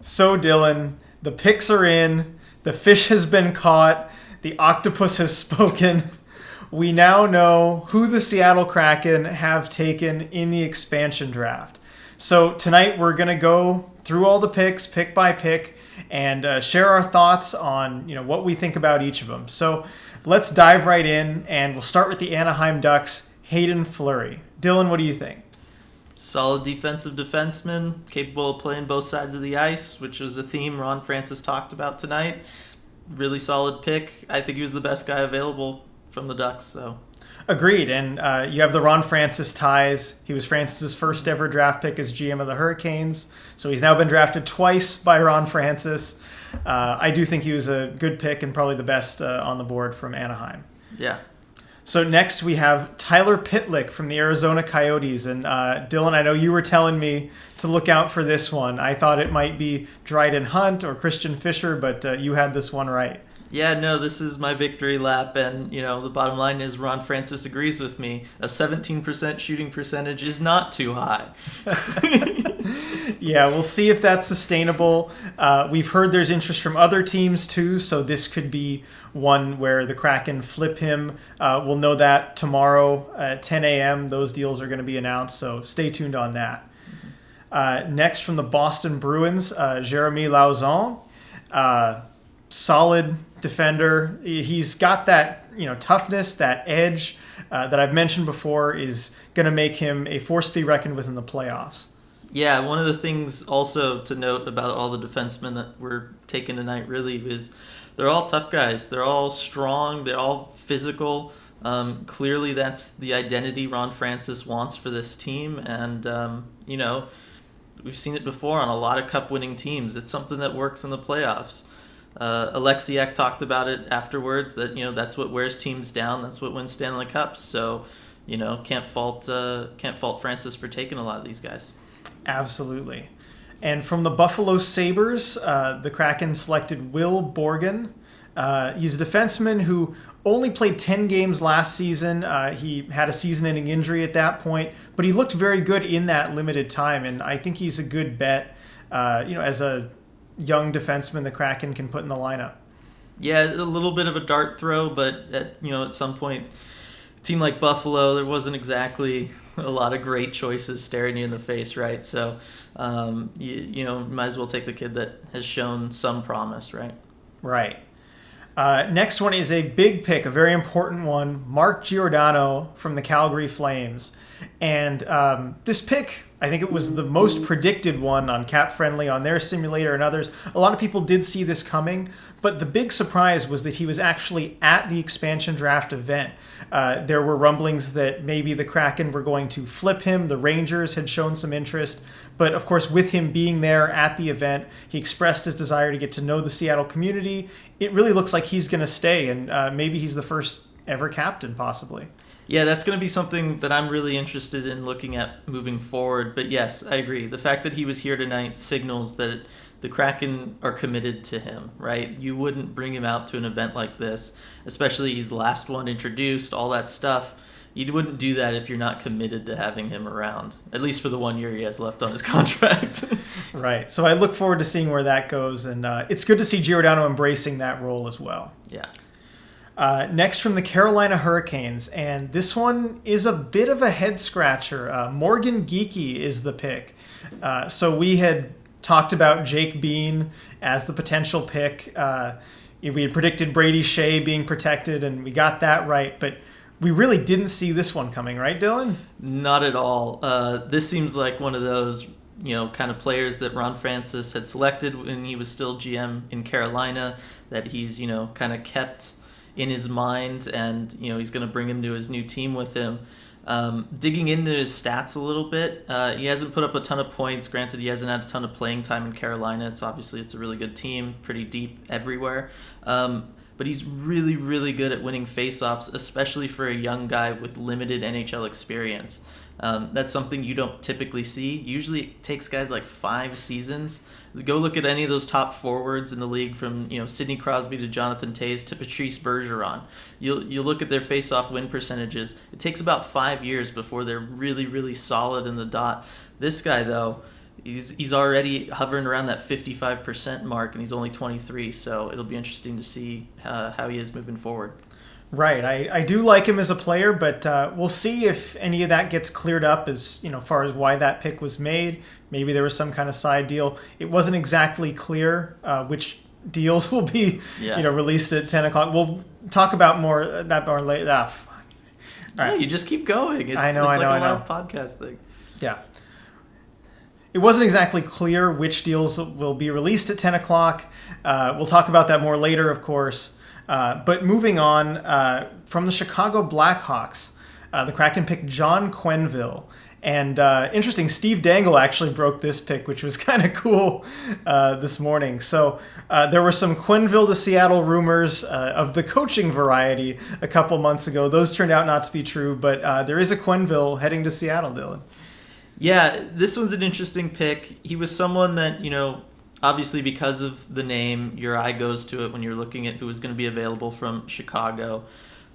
So, Dylan, the picks are in. The fish has been caught. The octopus has spoken. We now know who the Seattle Kraken have taken in the expansion draft. So tonight we're going to go through all the picks, pick by pick, and share our thoughts on what we think about each of them. So let's dive right in, and we'll start with the Anaheim Ducks, Hayden Fleury. Dylan, what do you think? Solid defensive defenseman, capable of playing both sides of the ice, which was a theme Ron Francis talked about tonight. Really solid pick. I think he was the best guy available from the Ducks. So, agreed. And you have the Ron Francis ties. He was Francis's first ever draft pick as GM of the Hurricanes. So he's now been drafted twice by Ron Francis. I do think he was a good pick and probably the best on the board from Anaheim. Yeah. So next we have Tyler Pitlik from the Arizona Coyotes. And Dylan, I know you were telling me to look out for this one. I thought it might be Dryden Hunt or Christian Fischer, but you had this one right. Yeah, no, this is my victory lap, and the bottom line is Ron Francis agrees with me. A 17% shooting percentage is not too high. Yeah, we'll see if that's sustainable. We've heard there's interest from other teams too, so this could be one where the Kraken flip him. We'll know that tomorrow at 10 a.m. Those deals are going to be announced, so stay tuned on that. Next from the Boston Bruins, Jeremy Lauzon. Solid defender. He's got that toughness, that edge that I've mentioned before is going to make him a force to be reckoned with in the playoffs. Yeah, one of the things also to note about all the defensemen that we're taking tonight really is they're all tough guys. They're all strong. They're all physical. Clearly that's the identity Ron Francis wants for this team. And, we've seen it before on a lot of cup-winning teams. It's something that works in the playoffs. Alexiak talked about it afterwards that that's what wears teams down. That's what wins Stanley Cups. So can't fault Francis for taking a lot of these guys. Absolutely. And from the Buffalo Sabres, the Kraken selected Will Borgen. He's a defenseman who only played 10 games last season. He had a season-ending injury at that point, but he looked very good in that limited time, and I think he's a good bet as a young defenseman the Kraken can put in the lineup. Yeah, a little bit of a dart throw, but at some point, a team like Buffalo, there wasn't exactly a lot of great choices staring you in the face, right? So, might as well take the kid that has shown some promise, right? Right. Next one is a big pick, a very important one, Mark Giordano from the Calgary Flames. And this pick, I think it was the most predicted one on Cap Friendly, on their simulator and others. A lot of people did see this coming, but the big surprise was that he was actually at the expansion draft event. There were rumblings that maybe the Kraken were going to flip him. The Rangers had shown some interest. But of course, with him being there at the event, he expressed his desire to get to know the Seattle community. It really looks like he's going to stay, and maybe he's the first ever captain, possibly. Yeah, that's going to be something that I'm really interested in looking at moving forward. But yes, I agree. The fact that he was here tonight signals that the Kraken are committed to him, right? You wouldn't bring him out to an event like this, especially he's the last one introduced, all that stuff. You wouldn't do that if you're not committed to having him around, at least for the 1 year he has left on his contract. Right. So I look forward to seeing where that goes. And it's good to see Giordano embracing that role as well. Yeah. Next from the Carolina Hurricanes, and this one is a bit of a head-scratcher. Morgan Geekie is the pick. So we had talked about Jake Bean as the potential pick. We had predicted Brady Shea being protected, and we got that right. But we really didn't see this one coming, right, Dylan? Not at all. This seems like one of those kind of players that Ron Francis had selected when he was still GM in Carolina, that he's, kind of kept in his mind, and he's going to bring him to his new team with him. Digging into his stats a little bit, he hasn't put up a ton of points. Granted, he hasn't had a ton of playing time in Carolina. It's a really good team, pretty deep everywhere. But he's really, really good at winning faceoffs, especially for a young guy with limited NHL experience. That's something you don't typically see. Usually it takes guys like 5 seasons. Go look at any of those top forwards in the league, from Sidney Crosby to Jonathan Toews to Patrice Bergeron. You'll look at their face-off win percentages. It takes about 5 years before they're really, really solid in the dot. This guy, though, he's already hovering around that 55% mark, and he's only 23. So it'll be interesting to see how he is moving forward. Right. I do like him as a player, but we'll see if any of that gets cleared up as far as why that pick was made. Maybe there was some kind of side deal. It wasn't exactly clear which deals will be released at 10 o'clock. We'll talk about that more later. All right. You just keep going. It's I know. Like a live podcast thing. Yeah. It wasn't exactly clear which deals will be released at 10 o'clock. We'll talk about that more later, of course. But moving on, from the Chicago Blackhawks, the Kraken picked John Quenneville. And interesting, Steve Dangle actually broke this pick, which was kind of cool this morning. So there were some Quenneville to Seattle rumors of the coaching variety a couple months ago. Those turned out not to be true, but there is a Quenneville heading to Seattle, Dylan. Yeah, this one's an interesting pick. He was someone that, obviously because of the name, your eye goes to it when you're looking at who is going to be available from Chicago.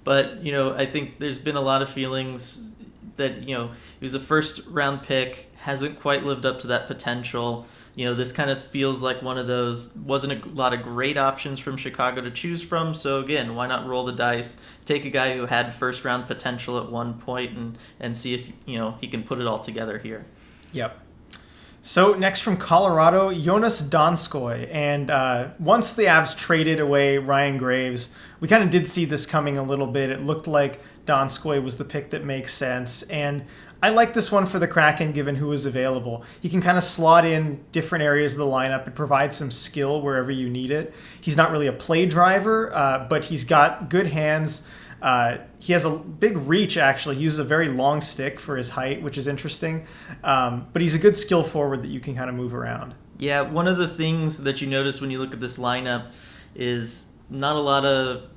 But, I think there's been a lot of feelings that, he was a first-round pick, hasn't quite lived up to that potential. This kind of feels like one of those, wasn't a lot of great options from Chicago to choose from. So, again, why not roll the dice, take a guy who had first-round potential at one point and see if, he can put it all together here. Yep. So next from Colorado, Jonas Donskoy. And once the Avs traded away Ryan Graves, we kind of did see this coming a little bit. It looked like Donskoy was the pick that makes sense. And I like this one for the Kraken given who is available. He can kind of slot in different areas of the lineup and provide some skill wherever you need it. He's not really a play driver, but he's got good hands. He has a big reach, actually. He uses a very long stick for his height, which is interesting. But he's a good skill forward that you can kind of move around. Yeah, one of the things that you notice when you look at this lineup is not a lot of,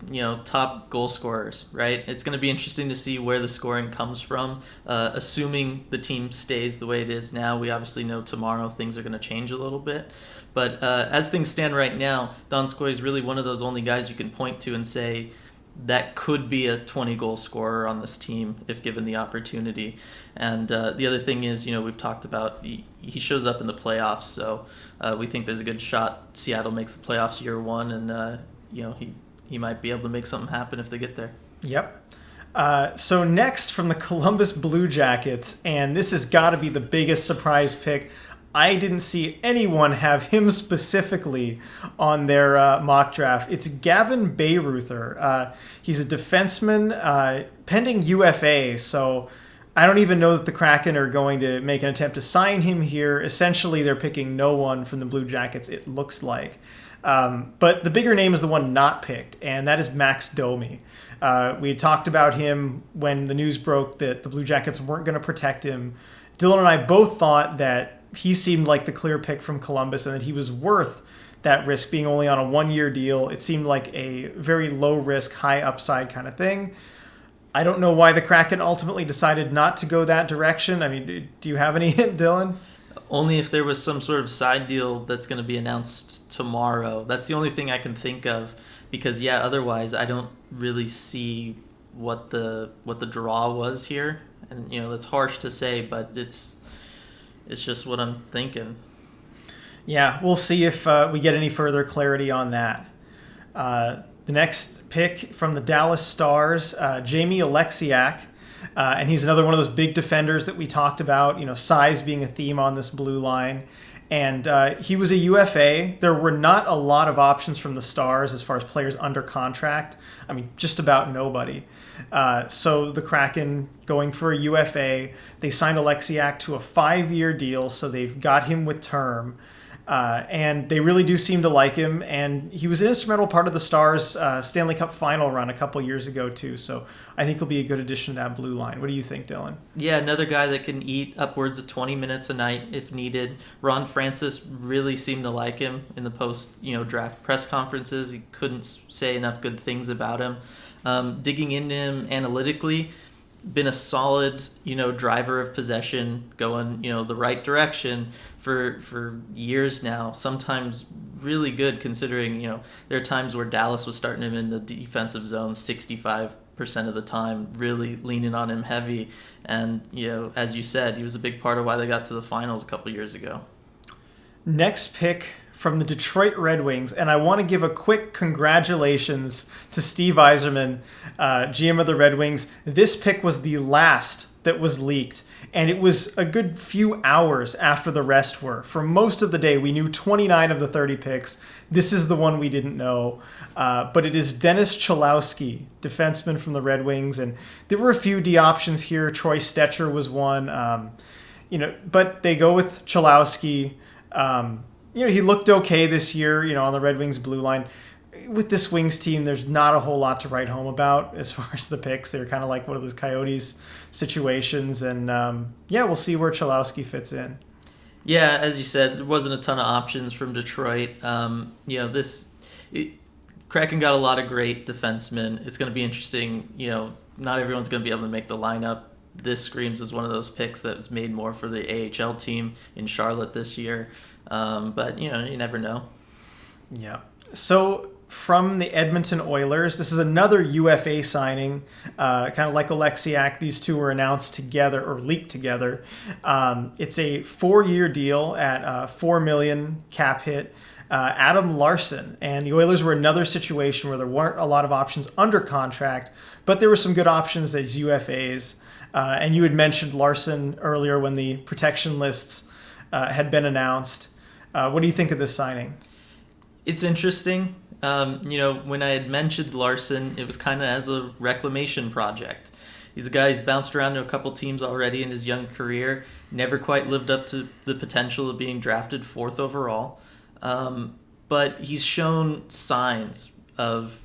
top goal scorers, right? It's going to be interesting to see where the scoring comes from. Assuming the team stays the way it is now, we obviously know tomorrow things are going to change a little bit. But as things stand right now, Donskoy is really one of those only guys you can point to and say, that could be a 20-goal scorer on this team if given the opportunity. And the other thing is, we've talked about he shows up in the playoffs, so we think there's a good shot Seattle makes the playoffs year one, and he might be able to make something happen if they get there. Yep. So next from the Columbus Blue Jackets, and this has got to be the biggest surprise pick. I didn't see anyone have him specifically on their mock draft. It's Gavin Bairuther. He's a defenseman pending UFA, so I don't even know that the Kraken are going to make an attempt to sign him here. Essentially, they're picking no one from the Blue Jackets, it looks like. But the bigger name is the one not picked, and that is Max Domey. We had talked about him when the news broke that the Blue Jackets weren't going to protect him. Dylan and I both thought that he seemed like the clear pick from Columbus and that he was worth that risk being only on a one-year deal. It seemed like a very low-risk, high-upside kind of thing. I don't know why the Kraken ultimately decided not to go that direction. I mean, do you have any hint, Dylan? Only if there was some sort of side deal that's going to be announced tomorrow. That's the only thing I can think of because, otherwise I don't really see what the draw was here. And, that's harsh to say, but it's just what I'm thinking. Yeah, we'll see if we get any further clarity on that. The next pick from the Dallas Stars, Jamie Alexiak. And he's another one of those big defenders that we talked about, size being a theme on this blue line. And he was a UFA. There were not a lot of options from the Stars as far as players under contract. I mean, just about nobody. So the Kraken going for a UFA. They signed Alexiak to a 5-year deal, so they've got him with term. And they really do seem to like him. And he was an instrumental part of the Stars' Stanley Cup final run a couple years ago, too. So I think he'll be a good addition to that blue line. What do you think, Dylan? Yeah, another guy that can eat upwards of 20 minutes a night if needed. Ron Francis really seemed to like him in the post-draft press conferences. He couldn't say enough good things about him. Digging into him analytically, been a solid, driver of possession, going, the right direction for years now. Sometimes really good considering, there are times where Dallas was starting him in the defensive zone 65% of the time, really leaning on him heavy. And, as you said, he was a big part of why they got to the finals a couple years ago. Next pick from the Detroit Red Wings, and I want to give a quick congratulations to Steve Yzerman, GM of the Red Wings. This pick was the last that was leaked, and it was a good few hours after the rest were. For most of the day, we knew 29 of the 30 picks. This is the one we didn't know, but it is Dennis Cholowski, defenseman from the Red Wings, and there were a few D options here. Troy Stetcher was one, but they go with Cholowski. He looked okay this year, on the Red Wings blue line. With this Wings team, there's not a whole lot to write home about as far as the picks. They're kind of like one of those Coyotes situations. And, we'll see where Cholowski fits in. Yeah, as you said, there wasn't a ton of options from Detroit. Kraken got a lot of great defensemen. It's going to be interesting. Not everyone's going to be able to make the lineup. This screams as one of those picks that was made more for the AHL team in Charlotte this year. But, you never know. Yeah. So from the Edmonton Oilers, this is another UFA signing, kind of like Oleksiak. These two were announced together or leaked together. It's a 4-year deal at $4 million cap hit. Adam Larson, and the Oilers were another situation where there weren't a lot of options under contract, but there were some good options as UFAs. And you had mentioned Larson earlier when the protection lists had been announced. What do you think of this signing? It's interesting. When I had mentioned Larson, it was kind of as a reclamation project. He's a guy who's bounced around to a couple teams already in his young career, never quite lived up to the potential of being drafted 4th overall. But he's shown signs of,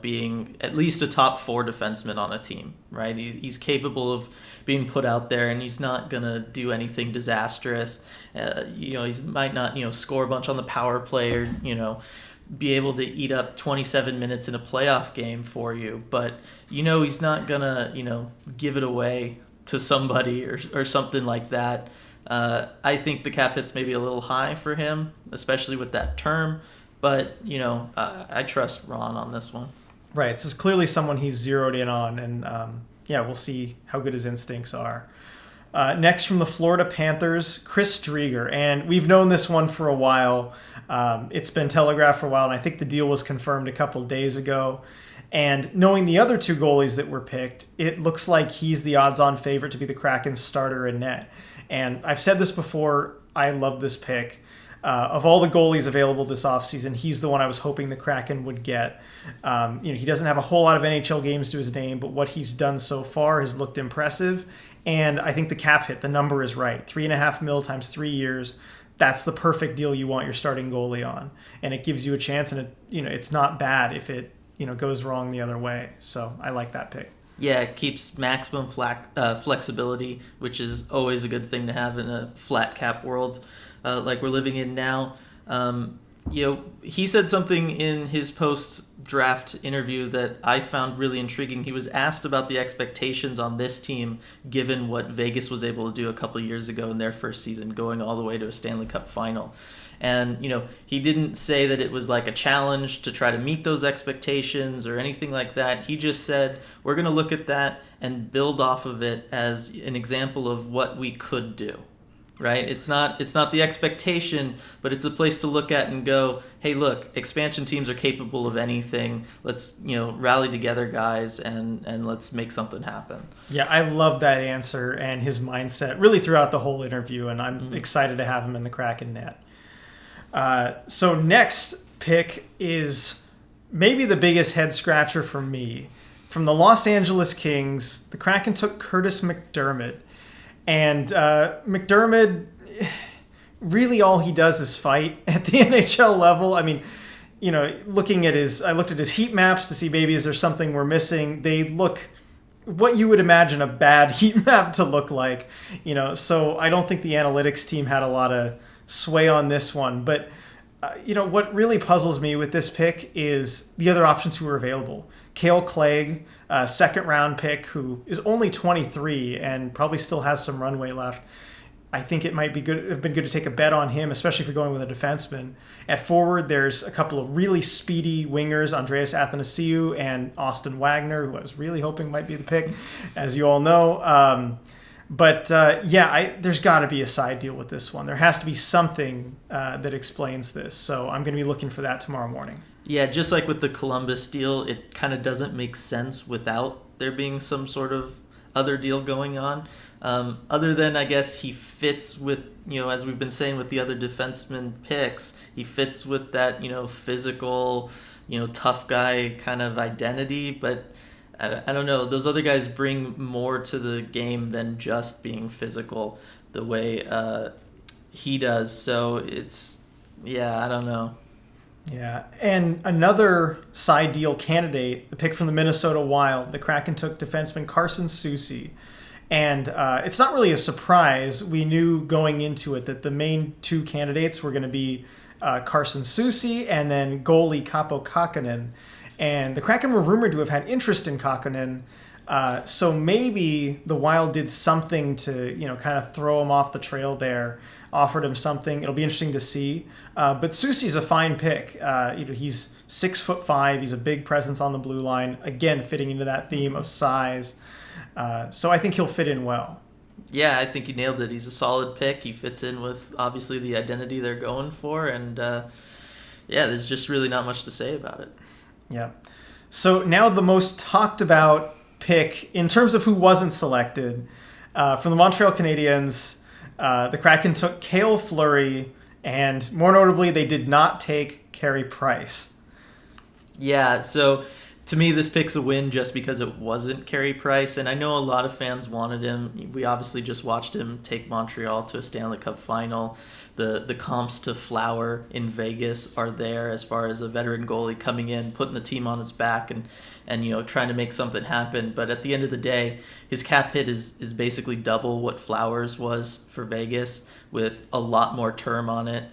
being at least a top 4 defenseman on a team, right? He's capable of being put out there, and he's not going to do anything disastrous. He might not, score a bunch on the power play or, be able to eat up 27 minutes in a playoff game for you. But, he's not going to, give it away to somebody or something like that. I think the cap hit's maybe a little high for him, especially with that term. But, I trust Ron on this one. Right. This is clearly someone he's zeroed in on. And, we'll see how good his instincts are. Next from the Florida Panthers, Chris Driedger. And we've known this one for a while. It's been telegraphed for a while, and I think the deal was confirmed a couple days ago. And knowing the other 2 goalies that were picked, it looks like he's the odds-on favorite to be the Kraken's starter in net. And I've said this before, I love this pick. Of all the goalies available this offseason, he's the one I was hoping the Kraken would get. He doesn't have a whole lot of NHL games to his name, but what he's done so far has looked impressive. And I think the cap hit, the number is right. $3.5 million times 3 years. That's the perfect deal you want your starting goalie on. And it gives you a chance, and it's not bad if it goes wrong the other way. So I like that pick. Yeah, it keeps maximum flexibility, which is always a good thing to have in a flat cap world like we're living in now. He said something in his post-draft interview that I found really intriguing. He was asked about the expectations on this team, given what Vegas was able to do a couple of years ago in their first season, going all the way to a Stanley Cup final. And, he didn't say that it was like a challenge to try to meet those expectations or anything like that. He just said, we're going to look at that and build off of it as an example of what we could do. Right? It's not the expectation, but it's a place to look at and go, hey, look, expansion teams are capable of anything. Let's, rally together, guys, and let's make something happen. Yeah, I love that answer and his mindset really throughout the whole interview, and I'm excited to have him in the Kraken net. So next pick is maybe the biggest head scratcher for me. From the Los Angeles Kings, the Kraken took Curtis McDermott. And McDermott, really all he does is fight at the NHL level. I mean, I looked at his heat maps to see maybe is there something we're missing. They look what you would imagine a bad heat map to look like, so I don't think the analytics team had a lot of sway on this one. But, what really puzzles me with this pick is the other options who are available. Cale Clegg, second-round pick who is only 23 and probably still has some runway left. I think it might have been good to take a bet on him, especially if you're going with a defenseman. At forward, there's a couple of really speedy wingers, Andreas Athanasiou and Austin Wagner, who I was really hoping might be the pick, as you all know. But there's got to be a side deal with this one. There has to be something that explains this. So I'm going to be looking for that tomorrow morning. Yeah, just like with the Columbus deal, it kind of doesn't make sense without there being some sort of other deal going on. Other than, I guess, he fits with, as we've been saying with the other defenseman picks, he fits with that, physical, tough guy kind of identity. But I don't know. Those other guys bring more to the game than just being physical the way he does. So I don't know. Yeah, and another side deal candidate, the pick from the Minnesota Wild, the Kraken took defenseman Carson Soucy. And it's not really a surprise. We knew going into it that the main two candidates were going to be Carson Soucy and then goalie Kaapo Kähkönen. And the Kraken were rumored to have had interest in Kähkönen. So maybe the Wild did something to, kind of throw him off the trail there, offered him something. It'll be interesting to see. But Soucy's a fine pick. He's 6'5". He's a big presence on the blue line. Again, fitting into that theme of size. So I think he'll fit in well. Yeah, I think you nailed it. He's a solid pick. He fits in with, obviously, the identity they're going for. And, there's just really not much to say about it. Yeah. So now the most talked about pick in terms of who wasn't selected from the Montreal Canadiens, the Kraken took Cale Fleury, and more notably, they did not take Carey Price. Yeah, so to me, this pick's a win just because it wasn't Carey Price, and I know a lot of fans wanted him. We obviously just watched him take Montreal to a Stanley Cup final. The comps to Flower in Vegas are there as far as a veteran goalie coming in, putting the team on his back and trying to make something happen. But at the end of the day, his cap hit is basically double what Flowers was for Vegas with a lot more term on it.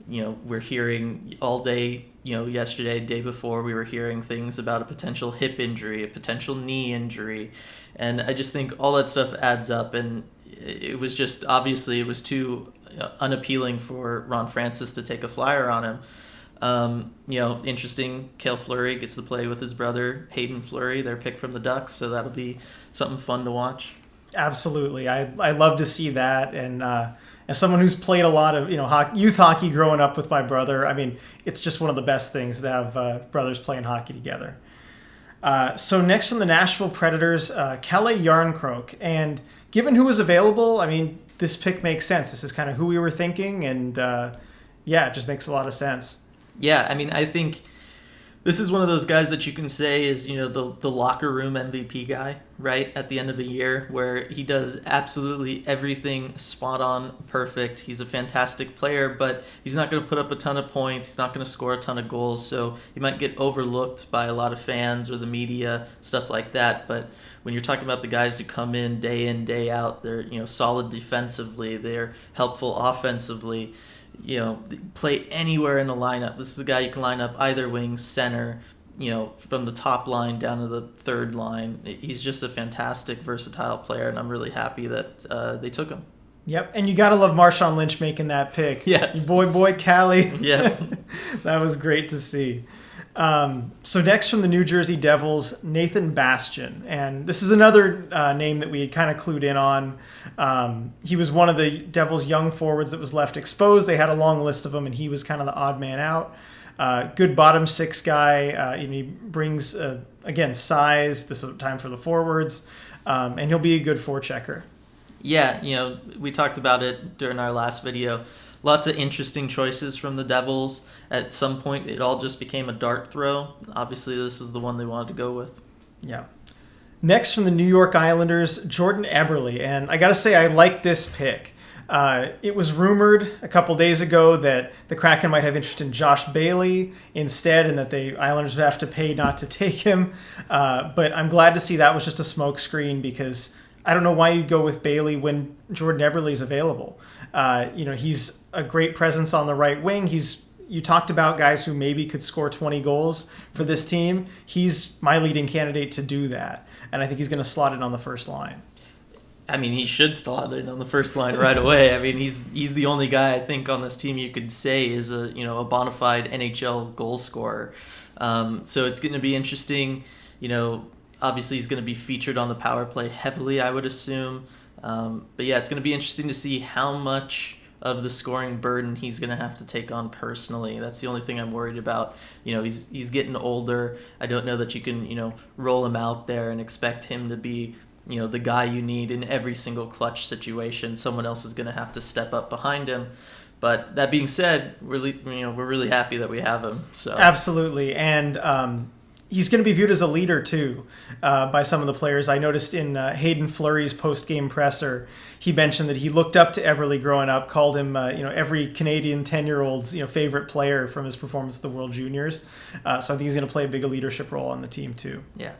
We're hearing all day, yesterday, day before, we were hearing things about a potential hip injury, a potential knee injury. And I just think all that stuff adds up. And it was just, obviously, it was too unappealing for Ron Francis to take a flyer on him. Interesting, Cale Fleury gets to play with his brother, Hayden Fleury, their pick from the Ducks. So that'll be something fun to watch. Absolutely. I love to see that. And as someone who's played a lot of youth hockey growing up with my brother, I mean, it's just one of the best things to have brothers playing hockey together. So next from the Nashville Predators, Kalle Yarncroak. And given who was available, I mean, this pick makes sense. This is kind of who we were thinking, and it just makes a lot of sense. Yeah, I mean, I think this is one of those guys that you can say is, the locker room MVP guy, right? At the end of a year where he does absolutely everything spot on, perfect. He's a fantastic player, but he's not going to put up a ton of points. He's not going to score a ton of goals. So he might get overlooked by a lot of fans or the media, stuff like that. But when you're talking about the guys who come in, day out, they're, solid defensively, they're helpful offensively, play anywhere in the lineup. This is a guy you can line up either wing, center, from the top line down to the third line. He's just a fantastic, versatile player, and I'm really happy that they took him. Yep, and you got to love Marshawn Lynch making that pick. Yes. Boy, Callie. Yeah. That was great to see. So next from the New Jersey Devils, Nathan Bastian. And this is another name that we had kind of clued in on. He was one of the Devils' young forwards that was left exposed. They had a long list of them, and he was kind of the odd man out. Good bottom six guy. He brings, again, size. This is time for the forwards. And he'll be a good forechecker. Yeah, we talked about it during our last video. Lots of interesting choices from the Devils. At some point, it all just became a dart throw. Obviously, this was the one they wanted to go with. Yeah. Next from the New York Islanders, Jordan Eberle. And I got to say, I like this pick. It was rumored a couple days ago that the Kraken might have interest in Josh Bailey instead, and that the Islanders would have to pay not to take him. But I'm glad to see that was just a smokescreen, because I don't know why you'd go with Bailey when Jordan Eberle is available. He's a great presence on the right wing. You talked about guys who maybe could score 20 goals for this team. He's my leading candidate to do that, and I think he's going to slot in on the first line. I mean, he should slot in on the first line right away. I mean, he's the only guy I think on this team you could say is a bona fide NHL goal scorer. So it's going to be interesting. Obviously he's going to be featured on the power play heavily, I would assume. But yeah, it's going to be interesting to see how much of the scoring burden he's going to have to take on personally. That's the only thing I'm worried about. He's getting older. I don't know that you can, roll him out there and expect him to be, the guy you need in every single clutch situation. Someone else is going to have to step up behind him. But that being said, we're really happy that we have him. So absolutely, and he's going to be viewed as a leader too by some of the players. I noticed in Hayden Fleury's post-game presser, he mentioned that he looked up to Eberle growing up, called him every Canadian 10-year-old's favorite player from his performance at the World Juniors. So I think he's going to play a big leadership role on the team too. Yeah.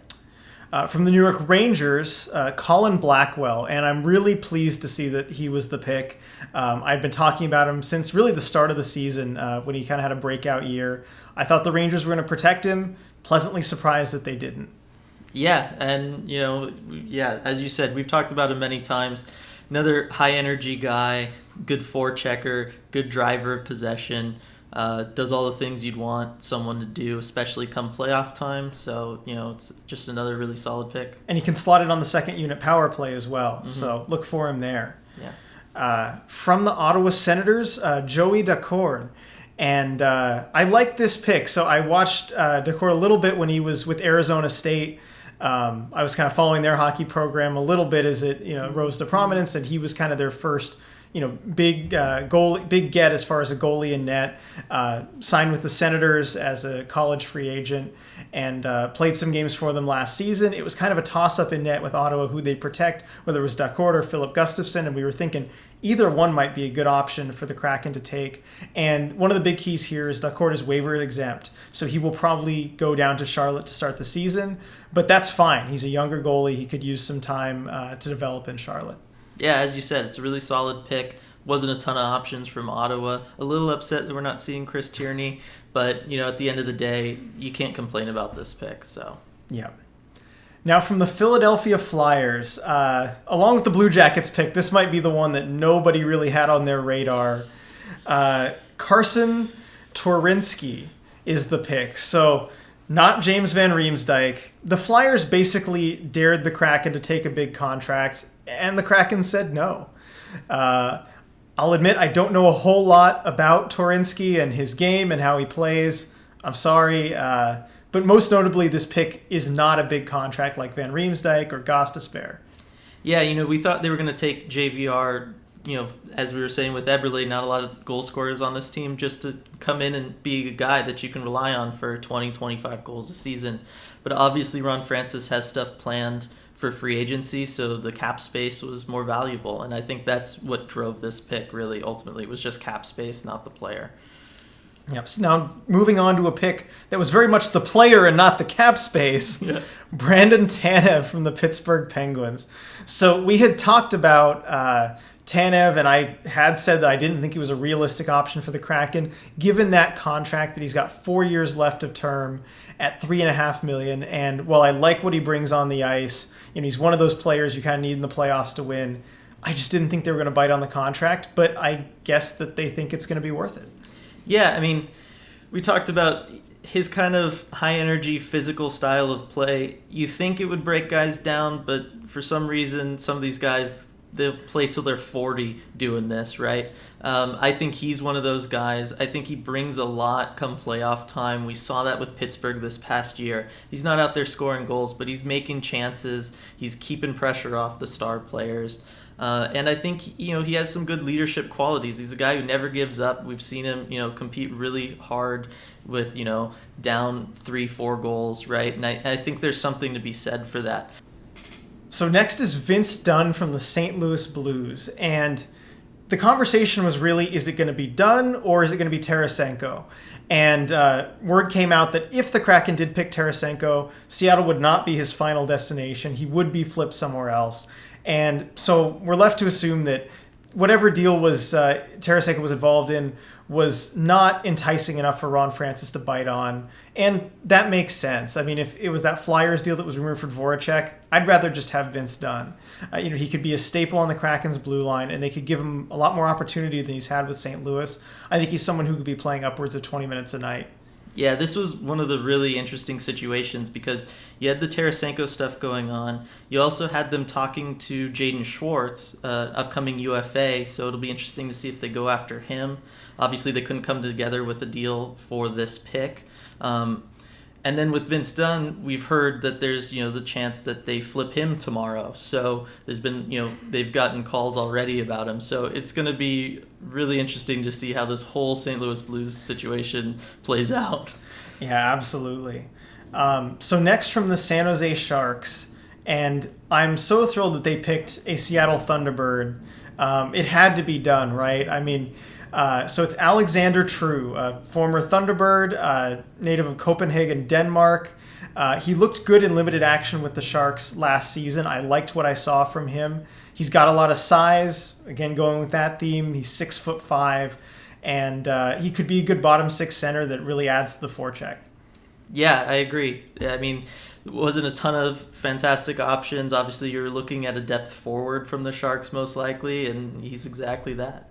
From the New York Rangers, Colin Blackwell, and I'm really pleased to see that he was the pick. I've been talking about him since really the start of the season when he kind of had a breakout year. I thought the Rangers were going to protect him. Pleasantly surprised that they didn't. Yeah, and as you said, we've talked about him many times. Another high-energy guy, good forechecker, good driver of possession. Does all the things you'd want someone to do, especially come playoff time. So, it's just another really solid pick. And he can slot it on the second unit power play as well. Mm-hmm. So look for him there. Yeah. From the Ottawa Senators, Joey Decorn. And I like this pick. So I watched Decorn a little bit when he was with Arizona State. I was kind of following their hockey program a little bit as it rose to prominence, and he was kind of their first big get as far as a goalie in net. Signed with the Senators as a college free agent and played some games for them last season. It was kind of a toss-up in net with Ottawa who they'd protect, whether it was Decorn or Philip Gustafsson, and we were thinking either one might be a good option for the Kraken to take. And one of the big keys here is Decorn is waiver exempt, so he will probably go down to Charlotte to start the season, but that's fine. He's a younger goalie. He could use some time to develop in Charlotte. Yeah, as you said, it's a really solid pick. Wasn't a ton of options from Ottawa. A little upset that we're not seeing Chris Tierney, but at the end of the day, you can't complain about this pick. So yeah. Now from the Philadelphia Flyers, along with the Blue Jackets pick, this might be the one that nobody really had on their radar. Carson Torrinsky is the pick. So not James Van Riemsdyk. The Flyers basically dared the Kraken to take a big contract, and the Kraken said no. I'll admit I don't know a whole lot about Torrinsky and his game and how he plays. I'm sorry. But most notably, this pick is not a big contract like Van Riemsdyk or Gostisbehere. Yeah, we thought they were going to take JVR, as we were saying with Eberle, not a lot of goal scorers on this team, just to come in and be a guy that you can rely on for 20, 25 goals a season. But obviously Ron Francis has stuff planned for free agency, so the cap space was more valuable. And I think that's what drove this pick, really, ultimately. It was just cap space, not the player. Yep. So now moving on to a pick that was very much the player and not the cap space. Yes. Brandon Tanev from the Pittsburgh Penguins. So we had talked about Tanev, and I had said that I didn't think he was a realistic option for the Kraken, given that contract that he's got 4 years left of term at $3.5 million. And while I like what he brings on the ice, he's one of those players you kind of need in the playoffs to win. I just didn't think they were going to bite on the contract, but I guess that they think it's going to be worth it. Yeah, I mean, we talked about his kind of high-energy physical style of play. You think it would break guys down, but for some reason, some of these guys, they'll play till they're 40 doing this, right? I think he's one of those guys. I think he brings a lot come playoff time. We saw that with Pittsburgh this past year. He's not out there scoring goals, but he's making chances. He's keeping pressure off the star players. And I think, he has some good leadership qualities. He's a guy who never gives up. We've seen him, compete really hard with, down 3-4 goals, right? And I think there's something to be said for that. So next is Vince Dunn from the St. Louis Blues. And the conversation was really, is it going to be Dunn or is it going to be Tarasenko? And word came out that if the Kraken did pick Tarasenko, Seattle would not be his final destination. He would be flipped somewhere else. And so we're left to assume that whatever deal was Tarasenko was involved in was not enticing enough for Ron Francis to bite on. And that makes sense. I mean, if it was that Flyers deal that was rumored for Voracek, I'd rather just have Vince Dunn. He could be a staple on the Kraken's blue line, and they could give him a lot more opportunity than he's had with St. Louis. I think he's someone who could be playing upwards of 20 minutes a night. Yeah, this was one of the really interesting situations because you had the Tarasenko stuff going on. You also had them talking to Jaden Schwartz, upcoming UFA, so it'll be interesting to see if they go after him. Obviously, they couldn't come together with a deal for this pick. And then with Vince Dunn, we've heard that there's, the chance that they flip him tomorrow. So there's been, they've gotten calls already about him. So it's going to be really interesting to see how this whole St. Louis Blues situation plays out. Yeah, absolutely. So next from the San Jose Sharks, and I'm so thrilled that they picked a Seattle Thunderbird. It had to be done, right? I mean, so it's Alexander True, a former Thunderbird, native of Copenhagen, Denmark. He looked good in limited action with the Sharks last season. I liked what I saw from him. He's got a lot of size. Again, going with that theme, he's 6'5", and he could be a good bottom six center that really adds to the forecheck. Yeah, I agree. I mean, it wasn't a ton of fantastic options. Obviously, you're looking at a depth forward from the Sharks most likely, and he's exactly that.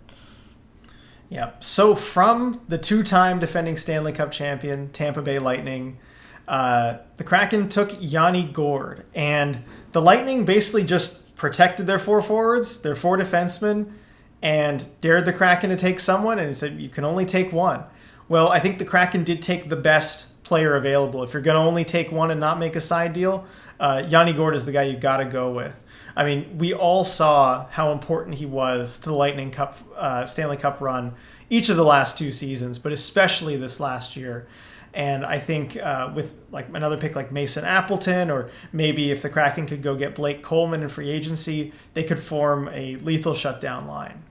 Yeah. So from the two-time defending Stanley Cup champion, Tampa Bay Lightning, the Kraken took Yanni Gourde. And the Lightning basically just protected their four forwards, their four defensemen, and dared the Kraken to take someone. And he said, you can only take one. Well, I think the Kraken did take the best player available. If you're going to only take one and not make a side deal, Yanni Gourde is the guy you've got to go with. I mean, we all saw how important he was to the Lightning Cup, Stanley Cup run each of the last two seasons, but especially this last year. And I think with like another pick like Mason Appleton, or maybe if the Kraken could go get Blake Coleman in free agency, they could form a lethal shutdown line.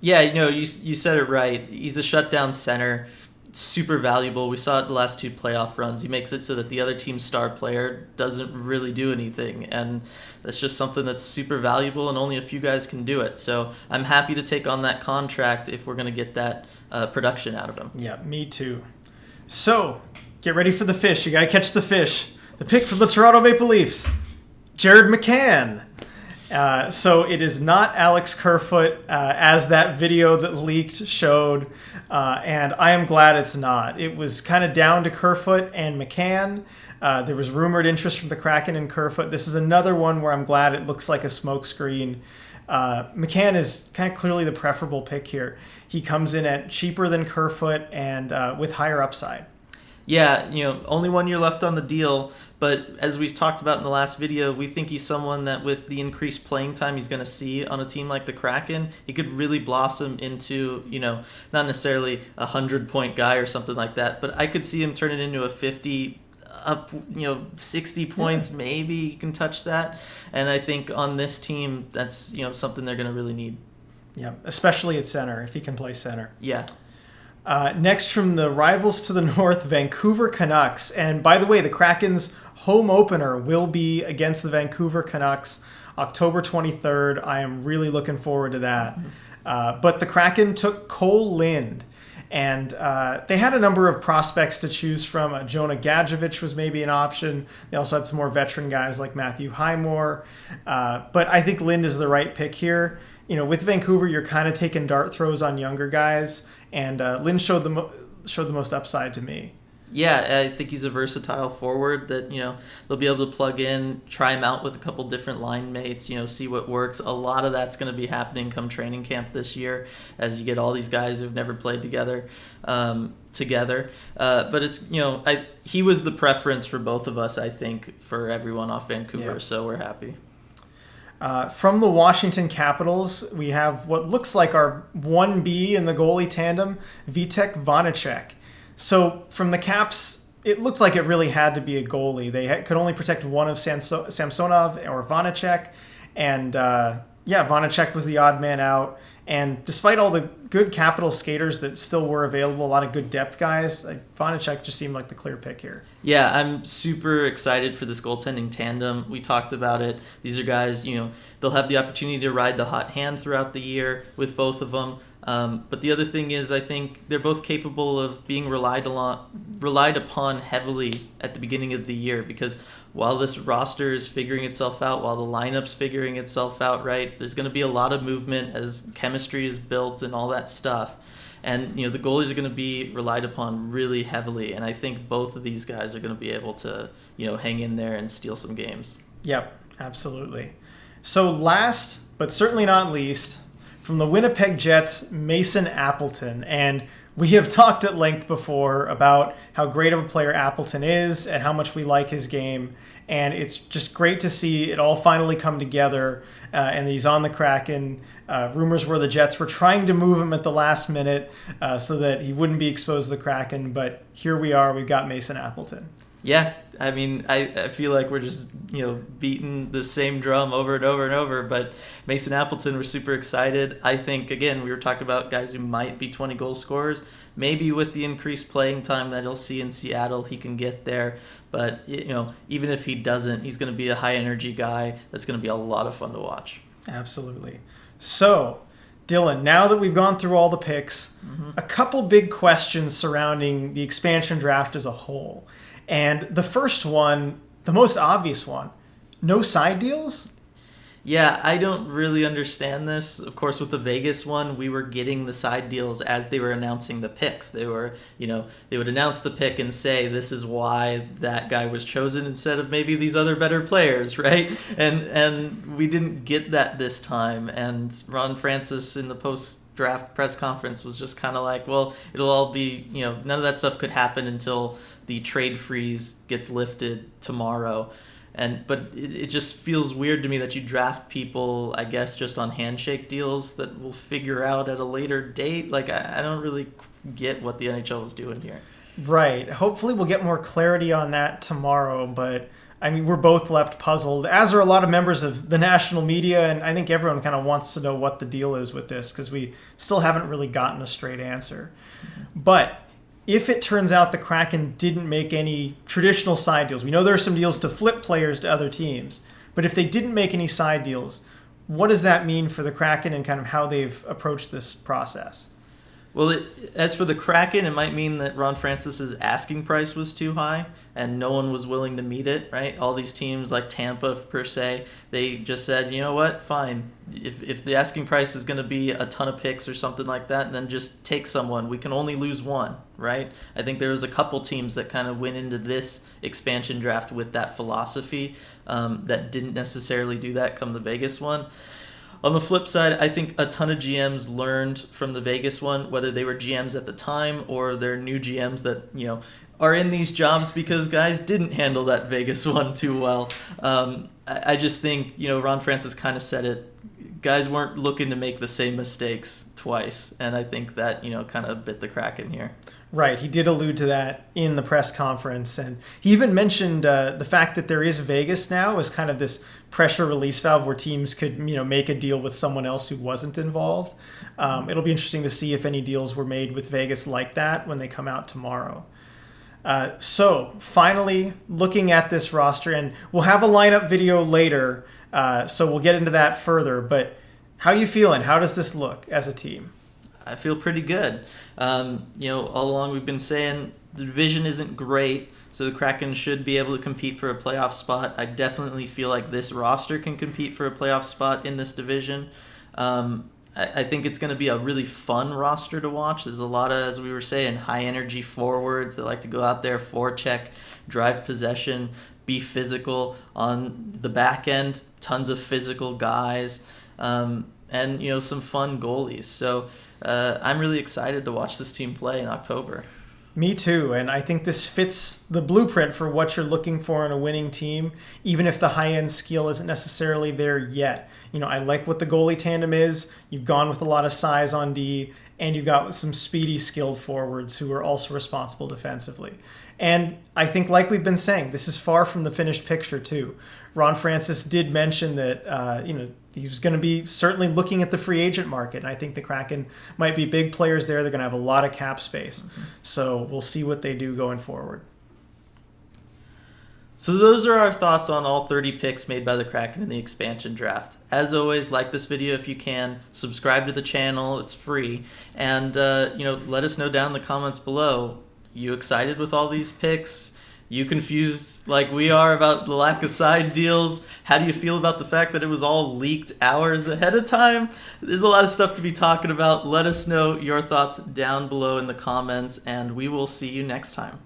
Yeah, you said it right. He's a shutdown center. Super valuable. We saw it the last two playoff runs. He makes it so that the other team's star player doesn't really do anything, and that's just something that's super valuable, and only a few guys can do it. So I'm happy to take on that contract if we're going to get that production out of him. Yeah, me too. So get ready for the fish. You got to catch the fish. The pick from the Toronto Maple Leafs, Jared McCann. So it is not Alex Kerfoot, as that video that leaked showed, and I am glad it's not. It was kind of down to Kerfoot and McCann. There was rumored interest from the Kraken and Kerfoot. This is another one where I'm glad it looks like a smokescreen. McCann is kind of clearly the preferable pick here. He comes in at cheaper than Kerfoot and with higher upside. Yeah, only 1 year left on the deal, but as we talked about in the last video, we think he's someone that with the increased playing time he's going to see on a team like the Kraken, he could really blossom into, not necessarily a 100-point guy or something like that, but I could see him turning into a 50 up, 60 points, yeah. Maybe he can touch that. And I think on this team, that's, something they're going to really need. Yeah, especially at center, if he can play center. Yeah. Next from the rivals to the north, Vancouver Canucks. And by the way, the Kraken's home opener will be against the Vancouver Canucks October 23rd. I am really looking forward to that. But the Kraken took Cole Lind. And they had a number of prospects to choose from. Jonah Gadjevich was maybe an option. They also had some more veteran guys like Matthew Highmore. But I think Lind is the right pick here. With Vancouver, you're kind of taking dart throws on younger guys. And Lind showed the most upside to me. Yeah, I think he's a versatile forward that, they'll be able to plug in, try him out with a couple different line mates, see what works. A lot of that's going to be happening come training camp this year as you get all these guys who've never played together. But it's, he was the preference for both of us, I think, for everyone off Vancouver, so we're happy. From the Washington Capitals, we have what looks like our 1B in the goalie tandem, Vtech Vonachek. So from the Caps, it looked like it really had to be a goalie. They could only protect one of Samsonov or Vonachek. And Vonachek was the odd man out. And despite all the good Capital skaters that still were available, a lot of good depth guys, Vonachek just seemed like the clear pick here. Yeah, I'm super excited for this goaltending tandem. We talked about it. These are guys, they'll have the opportunity to ride the hot hand throughout the year with both of them. But the other thing is, I think they're both capable of being relied upon heavily at the beginning of the year, because while this roster is figuring itself out, while the lineup's figuring itself out, right, there's going to be a lot of movement as chemistry is built and all that stuff. And, the goalies are going to be relied upon really heavily. And I think both of these guys are going to be able to, hang in there and steal some games. Yep, absolutely. So last, but certainly not least, from the Winnipeg Jets, Mason Appleton. And we have talked at length before about how great of a player Appleton is and how much we like his game. And it's just great to see it all finally come together. And he's on the Kraken. Rumors were the Jets were trying to move him at the last minute so that he wouldn't be exposed to the Kraken. But here we are. We've got Mason Appleton. Yeah, I mean, I feel like we're just, beating the same drum over and over and over. But Mason Appleton, we're super excited. I think, again, we were talking about guys who might be 20-goal scorers. Maybe with the increased playing time that he'll see in Seattle, he can get there. But, even if he doesn't, he's going to be a high-energy guy that's going to be a lot of fun to watch. Absolutely. So, Dylan, now that we've gone through all the picks, a couple big questions surrounding the expansion draft as a whole. And the first one, the most obvious one, no side deals? Yeah, I don't really understand this. Of course, with the Vegas one, we were getting the side deals as they were announcing the picks. They were, they would announce the pick and say, this is why that guy was chosen instead of maybe these other better players, right? And we didn't get that this time. And Ron Francis in the post-draft press conference was just kind of like, well, it'll all be, none of that stuff could happen until the trade freeze gets lifted tomorrow. But it just feels weird to me that you draft people, I guess, just on handshake deals that we'll figure out at a later date. Like, I don't really get what the NHL was doing here. Right. Hopefully we'll get more clarity on that tomorrow. But, I mean, we're both left puzzled, as are a lot of members of the national media. And I think everyone kind of wants to know what the deal is with this because we still haven't really gotten a straight answer. But if it turns out the Kraken didn't make any traditional side deals, we know there are some deals to flip players to other teams, but if they didn't make any side deals, what does that mean for the Kraken and kind of how they've approached this process? Well, as for the Kraken, it might mean that Ron Francis's asking price was too high and no one was willing to meet it, right? All these teams like Tampa, per se, they just said, you know what, fine. If the asking price is going to be a ton of picks or something like that, then just take someone. We can only lose one, right? I think there was a couple teams that kind of went into this expansion draft with that philosophy that didn't necessarily do that come the Vegas one. On the flip side, I think a ton of GMs learned from the Vegas one, whether they were GMs at the time or they're new GMs that, are in these jobs because guys didn't handle that Vegas one too well. I just think, Ron Francis kind of said it. Guys weren't looking to make the same mistakes twice. And I think that, kind of bit the Kraken here. Right. He did allude to that in the press conference. And he even mentioned the fact that there is Vegas now as kind of this pressure release valve where teams could, make a deal with someone else who wasn't involved. It'll be interesting to see if any deals were made with Vegas like that when they come out tomorrow. So finally, looking at this roster, and we'll have a lineup video later, so we'll get into that further. But how are you feeling? How does this look as a team? I feel pretty good. All along we've been saying the division isn't great, so the Kraken should be able to compete for a playoff spot. I definitely feel like this roster can compete for a playoff spot in this division. I think it's going to be a really fun roster to watch. There's a lot of, as we were saying, high-energy forwards that like to go out there, forecheck, drive possession, be physical. On the back end, tons of physical guys. And some fun goalies. So I'm really excited to watch this team play in October. Me too, and I think this fits the blueprint for what you're looking for in a winning team, even if the high-end skill isn't necessarily there yet. I like what the goalie tandem is. You've gone with a lot of size on D, and you've got some speedy, skilled forwards who are also responsible defensively. And I think, like we've been saying, this is far from the finished picture too. Ron Francis did mention that, he was going to be certainly looking at the free agent market. And I think the Kraken might be big players there. They're going to have a lot of cap space. Mm-hmm. So we'll see what they do going forward. So those are our thoughts on all 30 picks made by the Kraken in the expansion draft. As always, like this video if you can. Subscribe to the channel. It's free. And, let us know down in the comments below. You excited with all these picks? you confused like we are about the lack of side deals? How do you feel about the fact that it was all leaked hours ahead of time? There's a lot of stuff to be talking about. Let us know your thoughts down below in the comments, and we will see you next time.